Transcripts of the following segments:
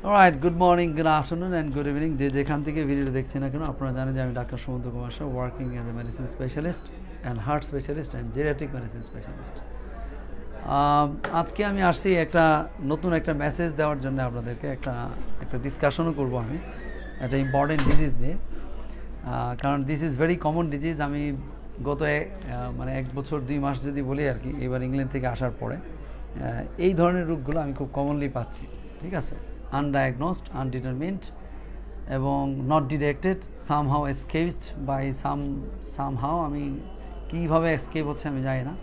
Alright, good morning, good afternoon and good evening. যে যেখান থেকে ভিডিওটা দেখছেন না কেন, আপনারা জানেন যে আমি ডাক্তার সমুদ্র Kumar Shah, working as a medicine specialist and heart specialist and geriatric medicine specialist. আজকে আমি আসছি নতুন একটা মেসেজ দেওয়ার জন্য আপনাদেরকে একটা ডিসকাশনও করবো আমি একটা ইম্পর্টেন্ট ডিজিজ নিয়ে। কারণ this is very common disease. আমি গত মানে 1 বছর 2 মাস যদি বলি আর কি, এবার ইংল্যান্ড থেকে আসার পরে এই ধরনের রোগগুলো আমি খুব কমনলি পাচ্ছি। ঠিক আছে, আনডায়াগনোসড, আনডিটারমিন্ড এবং not detected, somehow escaped by somehow. আমি কীভাবে এসকেপ হচ্ছে আমি জানি না,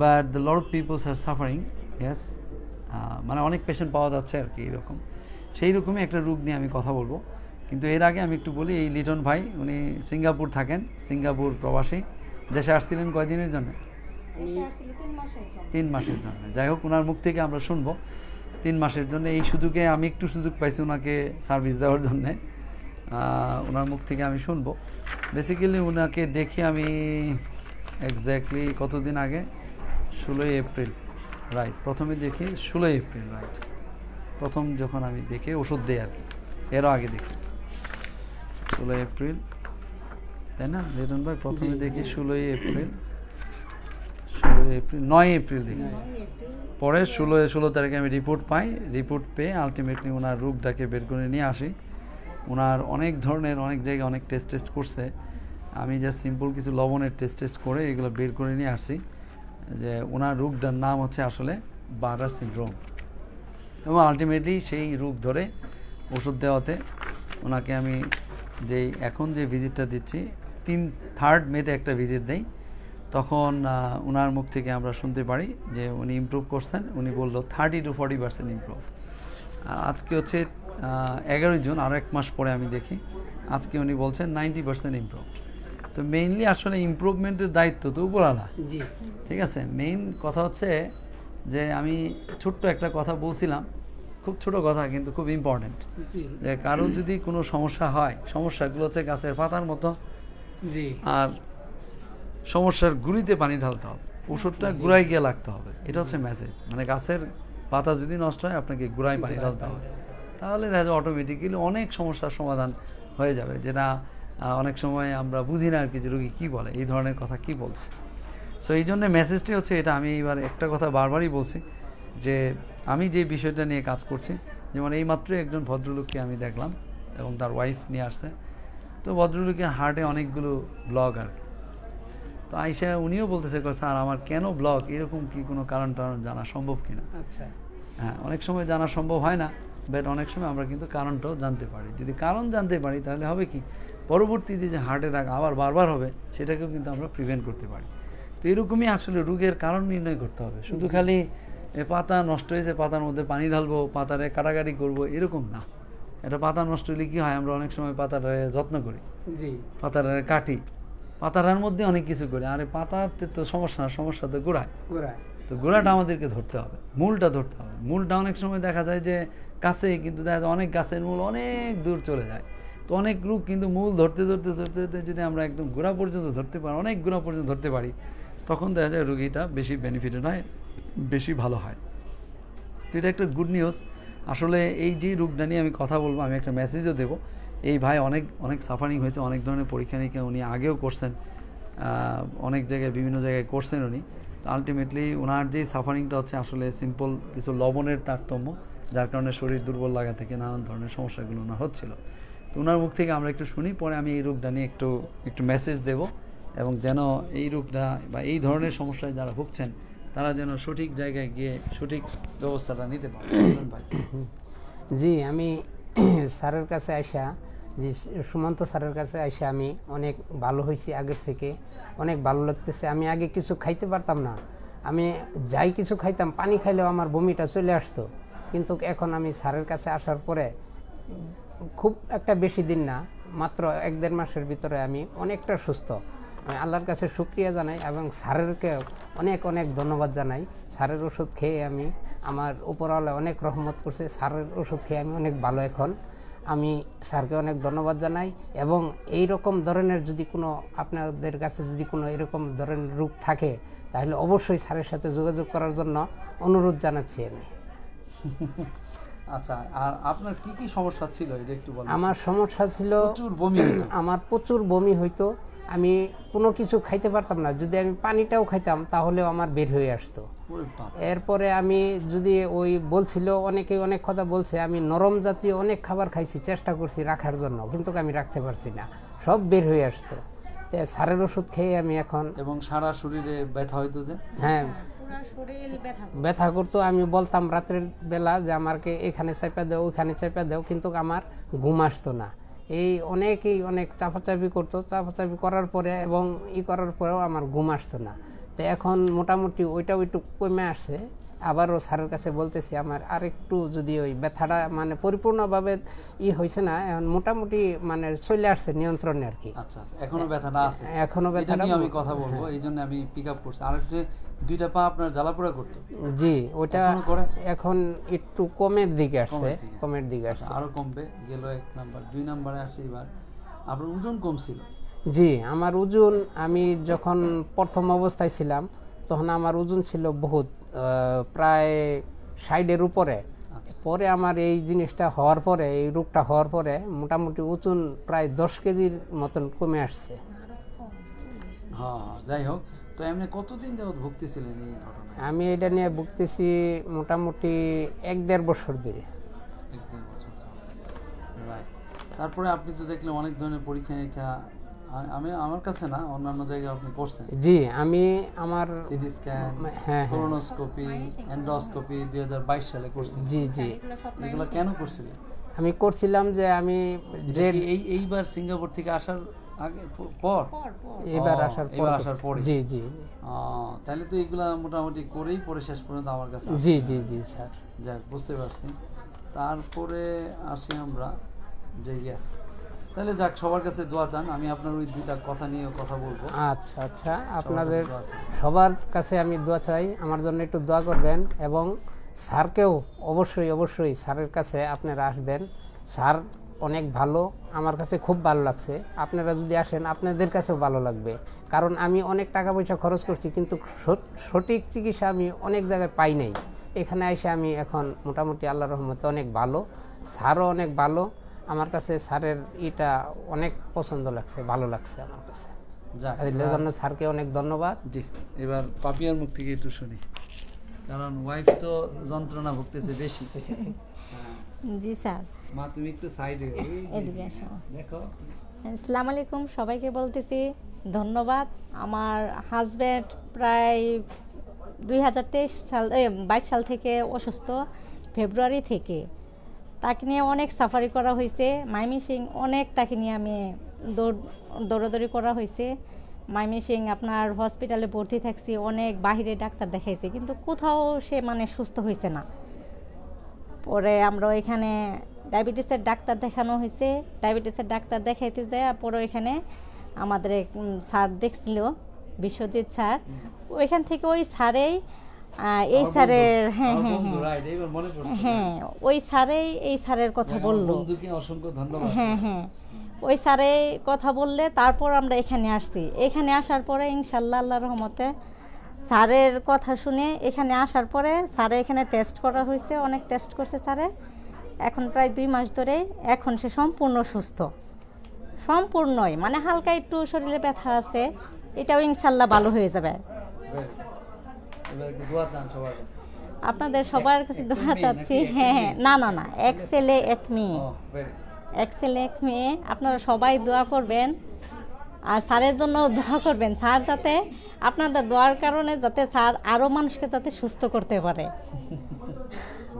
but the lot of peoples are suffering. Yes, মানে অনেক পেশেন্ট পাওয়া যাচ্ছে আর কি এরকম। সেই রকমই একটা রোগ নিয়ে আমি কথা বলবো। কিন্তু এর আগে আমি একটু বলি, এই লিটন ভাই উনি সিঙ্গাপুর থাকেন, সিঙ্গাপুর প্রবাসী। দেশে আসছিলেন কয়দিনের জন্য? 3 মাসের জন্য। যাই হোক, ওনার মুখ থেকে আমরা শুনবো 3 মাসের জন্য। এই সুযোগে আমি একটু সুযোগ পাইছি ওনাকে সার্ভিস দেওয়ার জন্যে। ওনার মুখ থেকে আমি শুনবো। বেসিক্যালি ওনাকে দেখি আমি এক্স্যাক্টলি কতদিন আগে, 16ই এপ্রিল, রাইট। প্রথমে দেখি 16ই এপ্রিল, রাইট। প্রথম যখন আমি দেখে ওষুধ দিই আর কি, এরও আগে দেখি 16ই এপ্রিল, তাই না লিটন ভাই? প্রথমে দেখি 16ই এপ্রিল, 9ই এপ্রিল দেখি। পরে 16 তারিখে আমি রিপোর্ট পাই। রিপোর্ট পেয়ে আলটিমেটলি ওনার রোগটাকে বের করে নিয়ে আসি। ওনার অনেক ধরনের, অনেক জায়গায় অনেক টেস্ট করছে। আমি জাস্ট সিম্পল কিছু লবণের টেস্ট করে এগুলো বের করে নিয়ে আসি যে ওনার রোগটার নাম হচ্ছে আসলে বার্ডার সিনড্রোম। এবং আলটিমেটলি সেই রোগ ধরে ওষুধ দেওয়াতে ওনাকে আমি এখন যে ভিজিটটা দিচ্ছি, 3rd মেতে একটা ভিজিট দেই। তখন ওনার মুখ থেকে আমরা শুনতে পারি যে উনি ইমপ্রুভ করছেন। উনি বললো 30 to 40% ইমপ্রুভ। আর আজকে হচ্ছে 11 জুন, আরও 1 মাস পরে আমি দেখি আজকে উনি বলছেন 90% ইমপ্রুভ। তো মেইনলি আসলে ইমপ্রুভমেন্টের দায়িত্ব তো উপরওয়ালা। জি, ঠিক আছে। মেইন কথা হচ্ছে যে আমি ছোট্ট একটা কথা বলছিলাম, খুব ছোট কথা কিন্তু খুব ইম্পর্টেন্ট, যে কারোর যদি কোনো সমস্যা হয়, সমস্যাগুলো হচ্ছে গাছের পাতার মতো। জি, আর সমস্যার গুঁড়িতে পানি ঢালতে হবে, ওষুধটা গুঁড়ায় গিয়ে লাগতে হবে। এটা হচ্ছে মেসেজ। মানে গাছের পাতা যদি নষ্ট হয়, আপনাকে গুঁড়ায় পানি ঢালতে হবে, তাহলে দেখা যায় অটোমেটিক্যালি অনেক সমস্যার সমাধান হয়ে যাবে। যেটা অনেক সময় আমরা বুঝি না আর কি, যে রোগী কী বলে, এই ধরনের কথা কি বলছে। সো এই জন্য মেসেজটি হচ্ছে এটা। আমি এইবার একটা কথা বারবারই বলছি যে আমি যে বিষয়টা নিয়ে কাজ করছি, যেমন এইমাত্রই একজন ভদ্রলোককে আমি দেখলাম এবং তার ওয়াইফ নিয়ে আসছে। তো ভদ্রলোকের হার্টে অনেকগুলো ব্লক আর কি। তো আইসা উনিও বলতেছে, স্যার আমার কেন ব্লক, এরকম কি কোনো কারণ জানা সম্ভব কিনা? আচ্ছা, হ্যাঁ, অনেক সময় জানা সম্ভব হয় না, বাট অনেক সময় আমরা কিন্তু কারণটাও জানতে পারি। যদি কারণ জানতে পারি, তাহলে হবে কি, পরবর্তীতে যে হার্টের রাগ আবার বারবার হবে, সেটাকেও কিন্তু আমরা প্রিভেন্ট করতে পারি। তো এরকমই আসলে রোগের কারণ নির্ণয় করতে হবে। শুধু খালি পাতা নষ্ট হয়েছে, পাতার মধ্যে পানি ঢালবো, পাতারে কাটাকাটি করবো, এরকম না। এটা পাতা নষ্ট হলে কি হয়, আমরা অনেক সময় পাতাটারে যত্ন করি, জি, পাতাটারে কাটি, পাতাটার মধ্যে অনেক কিছু করি। আরে পাতাতে তো সমস্যা না, সমস্যা তো গোড়ায়। তো গোড়াটা আমাদেরকে ধরতে হবে, মূলটা ধরতে হবে। মূলটা অনেক সময় দেখা যায় যে কাছে, কিন্তু দেখা যায় অনেক গাছের মূল অনেক দূর চলে যায়। তো অনেক রোগ কিন্তু মূল ধরতে ধরতে ধরতে ধরতে যদি আমরা একদম গোড়া পর্যন্ত ধরতে পারি, অনেক গোড়া পর্যন্ত ধরতে পারি, তখন দেখা যায় রোগীটা বেশি বেনিফিটেড হয়, বেশি ভালো হয়। তো এটা একটা গুড নিউজ। আসলে এই যে রোগটা নিয়ে আমি কথা বলবো, আমি একটা মেসেজও দেবো। এই ভাই অনেক অনেক সাফারিং হয়েছে, অনেক ধরনের পরীক্ষা নিরীক্ষা উনি আগেও করছেন, অনেক জায়গায় বিভিন্ন জায়গায় করছেন উনি। তো আলটিমেটলি ওনার যে সাফারিংটা হচ্ছে আসলে সিম্পল কিছু লবণের তারতম্য, যার কারণে শরীর দুর্বল লাগা থেকে নানান ধরনের সমস্যাগুলো ওনার হচ্ছিল। তো ওনার মুখ থেকে আমরা একটু শুনি, পরে আমি এই রোগটা নিয়ে একটু মেসেজ দেব, এবং যেন এই রোগটা বা এই ধরনের সমস্যায় যারা ভুগছেন, তারা যেন সঠিক জায়গায় গিয়ে সঠিক ব্যবস্থাটা নিতে পারে। জি, আমি স্যারের কাছে আসা, যে সুমন্ত স্যারের কাছে আসা আমি অনেক ভালো হয়েছি, আগের থেকে অনেক ভালো লাগতেছে। আমি আগে কিছু খাইতে পারতাম না, আমি যাই কিছু খাইতাম, পানি খাইলেও আমার বমিটা চলে আসতো। কিন্তু এখন আমি স্যারের কাছে আসার পরে খুব একটা বেশি দিন না, মাত্র 1-1.5 মাসের ভিতরে আমি অনেকটা সুস্থ। আমি আল্লাহর কাছে শুকরিয়া জানাই এবং স্যারেরকে অনেক অনেক ধন্যবাদ জানাই। স্যারের ওষুধ খেয়ে আমার উপরওয়ালা অনেক রহমত করছে। স্যারের ওষুধ খেয়ে আমি অনেক ভালো এখন। আমি স্যারকে অনেক ধন্যবাদ জানাই। এবং এই রকম ধরনের যদি কোনো আপনাদের কাছে যদি কোনো এরকম ধরনের রোগ থাকে, তাহলে অবশ্যই স্যারের সাথে যোগাযোগ করার জন্য অনুরোধ জানাচ্ছি আমি। আচ্ছা, আর আপনার কি কি সমস্যা ছিল এটা একটু বলেন। আমার সমস্যা ছিল প্রচুর বমি হতো। আমার প্রচুর বমি হইতো, আমি কোনো কিছু খাইতে পারতাম না, যদি আমি পানিটাও খাইতাম তাহলেও আমার বের হয়ে আসতো। এরপরে আমি যদি ওই বলছিল অনেকে অনেক কথা বলছে, আমি নরম জাতীয় অনেক খাবার খাইছি, চেষ্টা করছি রাখার জন্য, কিন্তু আমি রাখতে পারছি না, সব বের হয়ে আসতো। তো সারের ওষুধ খেয়ে আমি এখন, এবং সারা শরীরে ব্যথা হইতো যে? হ্যাঁ ব্যথা করতো। আমি বলতাম রাত্রের বেলা যে আমাকে এখানে চাপা দাও ওইখানে চাপা দাও, কিন্তু আমার ঘুম আসতো না। এই অনেকেই অনেক চাপাচাপি করতো, চাপাচাপি করার পরে এবং করার পরেও আমার ঘুম আসতো না। তো এখন মোটামুটি ওইটাও একটু কমে আসছে। আবারও স্যারের কাছে বলতেছি আমার আরেকটু যদি ওই ব্যথাটা মানে পরিপূর্ণভাবে হয়েছে না, এখন মোটামুটি মানে চলে আসছে নিয়ন্ত্রণে আর কি। আচ্ছা, এখনো ব্যথাটা আছে? এখনো ব্যথাটা আমি কথা বলবো, এই জন্য আমি পিক আপ করছি। আর যে দুইটা পা আপনার জ্বালাপোড়া করতো? জি, ওইটা এখন একটু কমের দিকে আসছে, কমের দিকে আসছে, আরো কমবে গেল। 1 নাম্বার। 2 নাম্বারে আসি এবার, আপনার ওজন কমছিল? জি, আমার ওজন, আমি যখন প্রথম অবস্থায় ছিলাম তখন আমার ওজন ছিল বহুত, প্রায় 60-এর উপরে। পরে আমার এই জিনিসটা হওয়ার পরে, এই রোগটা হওয়ার পরে মোটামুটি ওজন প্রায় 10 কেজির মতন কমে আসছে। হ্যাঁ, যাই হোক। তো এমনি কতদিন যাবত ভুগতেছিলেন এই ঘটনায়? আমি এটা নিয়ে ভুগতেছি মোটামুটি 1-1.5 বছর ধরে। 1-1.5 বছর। রাইট। তারপরে আপনি তো দেখলাম অনেক ধরনের পরীক্ষা নিরীক্ষা, আমার কাছে না, অন্যান্য জায়গায় আপনি করছেন। জি, আমি আমার সিটি স্ক্যান, কোলোনোস্কোপি, এন্ডোস্কোপি 2022 সালে করছেন। জি জি। এগুলো কেন করছিলেন? আমি করছিলাম যে আমি যে এইবার সিঙ্গাপুর থেকে আসার আগে পর, এবার আসার পর। জি জি। তাহলে তো এগুলা মোটামুটি করেই পরে শেষ পর্যন্ত আমার কাছে। জি জি জি স্যার। যাক, বুঝতে পারছি। তারপরে আসি আমরা যে ইয়েস, তাহলে যাক, সবার কাছে দোয়া চান। আমি আপনার ওই দুইটা কথা নিয়ে কথা বলবো। আচ্ছা আচ্ছা, আপনাদের সবার কাছে আমি দোয়া চাই, আমার জন্য একটু দোয়া করবেন, এবং স্যারকেও অবশ্যই অবশ্যই স্যারের কাছে আপনারা আসবেন। স্যার অনেক ভালো, আমার কাছে খুব ভালো লাগছে। আপনারা যদি আসেন আপনাদের কাছেও ভালো লাগবে, কারণ আমি অনেক টাকা পয়সা খরচ করছি, কিন্তু সঠিক চিকিৎসা আমি অনেক জায়গায় পাই নাই। এখানে এসে আমি এখন মোটামুটি আল্লাহর রহমতে অনেক ভালো, স্যারও অনেক ভালো। আমার কাছে স্যারের এটা অনেক পছন্দ লাগছে, ভালো লাগছে আমার কাছে। এর জন্য স্যারকে অনেক ধন্যবাদ। জি, এবার পাপিয়ার মুখ থেকে একটু শুনি, কারণ ওয়াইফ তো যন্ত্রণা ভুগতেছে বেশি। জি স্যার। মা, তুমি একটু সাইডে এদিকে আসো। দেখো। আসসালামু আলাইকুম, সবাইকে বলতেছি ধন্যবাদ। আমার হাজব্যান্ড প্রায় 2022 সাল থেকে অসুস্থ, ফেব্রুয়ারি থেকে। তাকে নিয়ে অনেক সাফারি করা হয়েছে, ময়মনসিং অনেক, তাকে নিয়ে আমি দৌড়াদৌড়ি করা হয়েছে। ময়মনসিং আপনার হসপিটালে ভর্তি থাকছি, অনেক বাহিরে ডাক্তার দেখাইছি, কিন্তু কোথাও সে মানে সুস্থ হয়েছে না। পরে আমরা এখানে ডায়াবেটিসের ডাক্তার দেখানো হয়েছে, ডায়াবেটিসের ডাক্তার দেখাইতে যায়, পরে এখানে আমাদের স্যার দেখছিল, বিশ্বজিৎ স্যার। ওইখান থেকে ওই স্যারেই এই স্যারের হ্যাঁ ওই স্যারেই এই স্যারের কথা বললো। হ্যাঁ, ওই স্যারে কথা বললে তারপর আমরা এখানে আসছি। এখানে আসার পরে ইনশাল্লাহ আল্লাহর রহমতে স্যারের কথা শুনে এখানে আসার পরে স্যারে এখানে টেস্ট করা হয়েছে, অনেক টেস্ট করছে স্যারে। এখন প্রায় 2 মাস ধরে এখন সে সম্পূর্ণ সুস্থ, সম্পূর্ণই, মানে হালকা একটু শরীরে ব্যথা আছে, এটাও ইনশাল্লাহ ভালো হয়ে যাবে। আপনাদের সবার কাছে দোয়া চাচ্ছি। হ্যাঁ, না, এক ছেলে এক মেয়ে, এক ছেলে এক মেয়ে। আপনারা সবাই দোয়া করবেন, আর স্যারের জন্য দোয়া করবেন, স্যার যাতে আপনাদের দোয়ার কারণে যাতে স্যার আরো মানুষকে যাতে সুস্থ করতে পারে।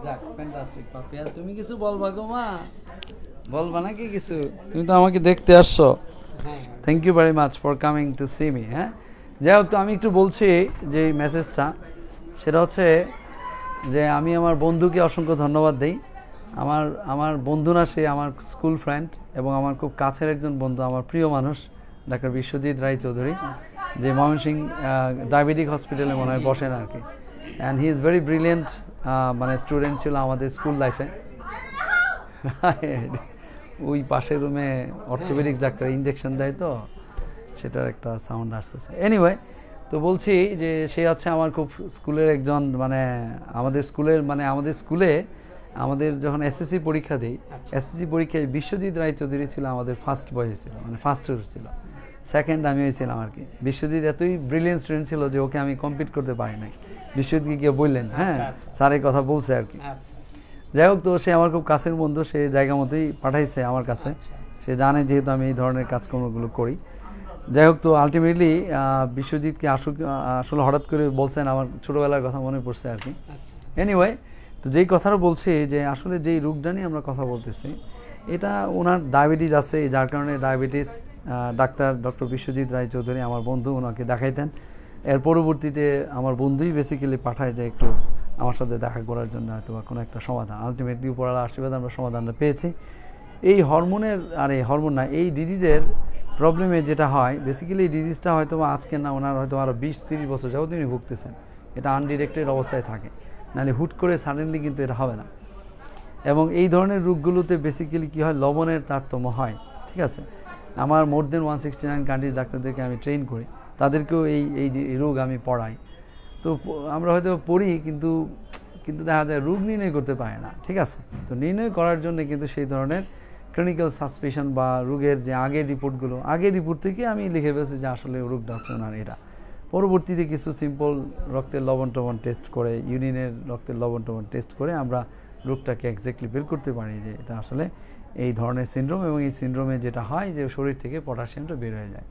যাক, ফ্যান্টাস্টিক। পাপিয়া, তুমি কিছু বলবা গো মা? বলবা নাকি কিছু? তুমি তো আমাকে দেখতে আসছো। Thank you very much for coming to see me. হ্যাঁ, যাই হোক, তো আমি একটু বলছি যে মেসেজটা, সেটা হচ্ছে যে আমি আমার বন্ধুকে অসংখ্য ধন্যবাদ দিই। আমার বন্ধু না, সে আমার স্কুল ফ্রেন্ড এবং আমার খুব কাছের একজন বন্ধু, আমার প্রিয় মানুষ, ডাক্তার বিশ্বজিৎ রায়চৌধুরী, যে ময়মনসিং ডায়াবেটিক হসপিটালে মনে হয় বসেন আর কি। And he is very brilliant, মানে স্টুডেন্ট ছিল আমাদের স্কুল লাইফে। ওই পাশের রুমে অর্থোপেডিক্স ডাক্তার ইঞ্জেকশন দেয়, তো সেটার একটা সাউন্ড আসতেছে। এনিওয়ে, তো বলছি যে সে হচ্ছে আমার খুব স্কুলের একজন, মানে আমাদের স্কুলে আমাদের যখন এসএসসি পরীক্ষা দিই, আচ্ছা। এসএসসি পরীক্ষায় বিশ্বজিৎ রায়চৌধুরী ছিল আমাদের ফার্স্ট বয় ছিল, মানে ফার্স্ট ছিল, সেকেন্ড আমি হয়েছিলাম আর কি। বিশ্বজিৎ এতই ব্রিলিয়েন্ট স্টুডেন্ট ছিল যে ওকে আমি কম্পিট করতে পারি নাই। বিশ্বজিৎকে গিয়ে বললেন, হ্যাঁ স্যারের কথা বলছে আর কি। যাই হোক, তো সে আমার খুব কাছের বন্ধু, সে জায়গা মতোই পাঠাইছে আমার কাছে, সে জানে যেহেতু আমি এই ধরনের কাজকর্মগুলো করি। যাই হোক, তো আলটিমেটলি বিশ্বজিৎকে আসলে হঠাৎ করে বলছেন, আমার ছোটোবেলার কথা মনে পড়ছে আর কি। এনিওয়ে, তো যেই কথাটা বলছি যে আসলে যেই রোগটা নিয়ে আমরা কথা বলতেছি, এটা ওনার ডায়াবেটিস আছে, যার কারণে ডায়াবেটিস ডক্টর বিশ্বজিৎ রায়চৌধুরী আমার বন্ধু, ওনাকে দেখাইতেন। এর পরবর্তীতে আমার বন্ধুই বেসিক্যালি পাঠায় যে একটু আমার সাথে দেখা করার জন্য হয়তো বা কোনো একটা সমাধান। আলটিমেটলি উপরওয়ালার আশীর্বাদ আমরা সমাধানটা পেয়েছি। এই হরমোনের, হরমোন না, এই ডিজিজের প্রবলেমে যেটা হয় বেসিক্যালি, এই ডিজিজটা হয়তো বা আজকে না, ওনার হয়তো আরও 20-30 বছর যাবত তিনি ভুগতেছেন। এটা আনডিরেক্টেড অবস্থায় থাকে, নাহলে হুট করে সাডেনলি কিন্তু এটা হবে না। এবং এই ধরনের রোগগুলোতে বেসিক্যালি কী হয়, লবণের তারতম্য হয়, ঠিক আছে। আমার মোর দেন 169 কান্ট্রিজ ডাক্তারদেরকে আমি ট্রেন করি, তাদেরকেও এই যে রোগ আমি পড়াই। তো আমরা হয়তো পড়ি, কিন্তু দেখা যায় রোগ নির্ণয় করতে পারে না, ঠিক আছে। তো নির্ণয় করার জন্য কিন্তু সেই ধরনের ক্লিনিক্যাল সাসপিশন বা রোগের যে আগের রিপোর্টগুলো, আগের রিপোর্ট থেকে আমি লিখে ফেলছি যে আসলে রোগটা হচ্ছে ওনার এটা। পরবর্তীতে কিছু সিম্পল রক্তের লবণ টবণ টেস্ট করে, ইউরিনের রক্তের লবণ টবণ টেস্ট করে আমরা রোগটাকে এক্স্যাক্টলি বের করতে পারি যে এটা আসলে এই ধরনের সিনড্রোম। এবং এই সিনড্রোমে যেটা হয় যে শরীর থেকে পটাশিয়ামটা বের হয়ে যায়।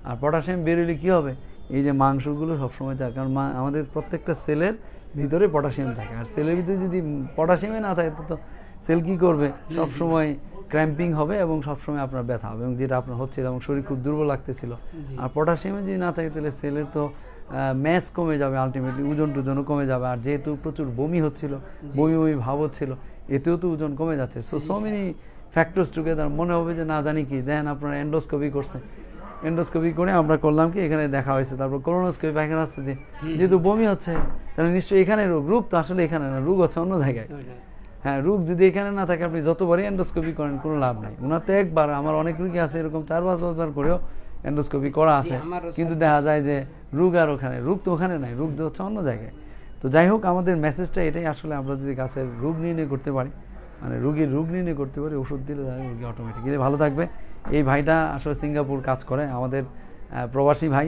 আর পটাশিয়াম বের হলে কী হবে, এই যে মাংসগুলো সবসময় থাকে, কারণ আমাদের প্রত্যেকটা সেলের ভিতরে পটাশিয়াম থাকে, আর সেলের ভিতরে যদি পটাশিয়ামে না থাকে তো সেল কী করবে, সবসময় ক্র্যাম্পিং হবে এবং সবসময় আপনার ব্যথা হবে, এবং যেটা আপনার হচ্ছিল, এবং শরীর খুব দুর্বল লাগতেছিল। আর পটাশিয়ামে যদি না থাকে তাহলে সেলের তো ম্যাস কমে যাবে, আলটিমেটলি ওজন টোজনও কমে যাবে। আর যেহেতু প্রচুর বমি হচ্ছিল, বমি ভাব হচ্ছিল, এতেও তো ওজন কমে যাচ্ছে। So many factors together. মনে হবে যে না জানি কি, দেখেন আপনার এন্ডোস্কোপি করছে, এন্ডোস্কোপি করে আমরা করলাম কি, এখানে দেখা হয়েছে, তারপর কোলোনোস্কোপি পায়খানা আসতে দিয়ে, যেহেতু বমি হচ্ছে তাহলে নিশ্চয়ই এখানে রোগ তো আসলে এখানে না, রোগ হচ্ছে অন্য জায়গায়। হ্যাঁ, রোগ যদি এখানে না থাকে, আপনি যতবারই এন্ডোস্কোপি করেন কোনো লাভ নাই। ওনার তো একবার, আমার অনেক রোগী আছে এরকম 4-5 বার করেও এন্ডোস্কোপি করা আছে, কিন্তু দেখা যায় যে রোগ আর ওখানে, রোগ তো ওখানে নাই, রোগ তো হচ্ছে অন্য জায়গায়। তো যাই হোক, আমাদের মেসেজটা এটাই, আসলে আমরা যদি গাছের রোগ নির্ণয় করতে পারি, মানে রোগীর রোগ নির্ণয় করতে পারি, ওষুধ দিলে রোগী অটোমেটিক্যালি ভালো থাকবে। এই ভাইটা আসলে সিঙ্গাপুর কাজ করে, আমাদের প্রবাসী ভাই,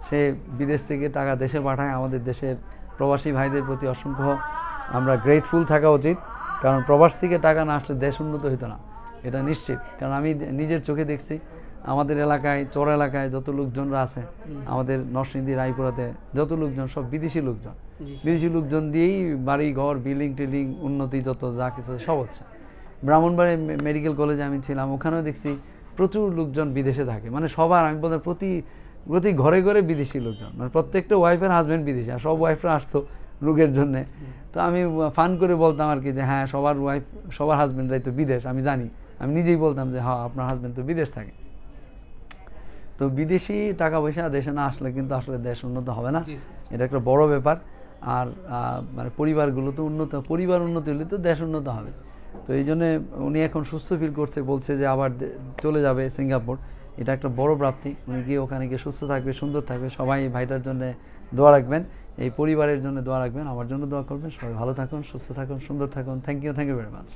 সে বিদেশ থেকে টাকা দেশে পাঠায়। আমাদের দেশের প্রবাসী ভাইদের প্রতি অসংখ্য আমরা গ্রেটফুল থাকা উচিত, কারণ প্রবাস থেকে টাকা না আসলে দেশ উন্নত হতো না, এটা নিশ্চিত। কারণ আমি নিজের চোখে দেখছি, আমাদের এলাকায়, চর এলাকায় যত লোকজনরা আছে, আমাদের নরসিংদী রায়পুরাতে যত লোকজন, সব বিদেশি লোকজন। বিদেশি লোকজন দিয়েই বাড়ি ঘর, বিল্ডিং টিল্ডিং, উন্নতি যত যা কিছু সব হচ্ছে। ব্রাহ্মণবাড়ি মেডিকেল কলেজে আমি ছিলাম, ওখানেও দেখছি প্রচুর লোকজন বিদেশে থাকে, মানে সবার, আমি বলতে প্রতি ঘরে ঘরে বিদেশি লোকজন, মানে প্রত্যেকটা ওয়াইফের হাজব্যান্ড বিদেশি, আর সব ওয়াইফরা আসতো রোগের জন্যে। তো আমি ফান করে বলতাম আর কি যে হ্যাঁ, সবার ওয়াইফ, সবার হাজব্যান্ডরাই তো বিদেশ, আমি জানি। আমি নিজেই বলতাম যে হ্যাঁ, আপনার হাজব্যান্ড তো বিদেশ থাকে। তো বিদেশি টাকা পয়সা দেশে না আসলে কিন্তু আসলে দেশ উন্নত হবে না, এটা একটা বড় ব্যাপার। আর মানে পরিবারগুলো তো উন্নত, পরিবার উন্নত হলে তো দেশ উন্নত হবে। তো এই জন্যে উনি এখন সুস্থ ফিল করছে, বলছে যে আবার চলে যাবে সিঙ্গাপুর, এটা একটা বড় প্রাপ্তি। উনি গিয়ে ওখানে গিয়ে সুস্থ থাকবে, সুন্দর থাকবে। সবাই ভাইটার জন্য দোয়া রাখবেন, এই পরিবারের জন্য দোয়া রাখবেন, আমার জন্য দোয়া করবেন। সবাই ভালো থাকুন, সুস্থ থাকুন, সুন্দর থাকুন। Thank you very much.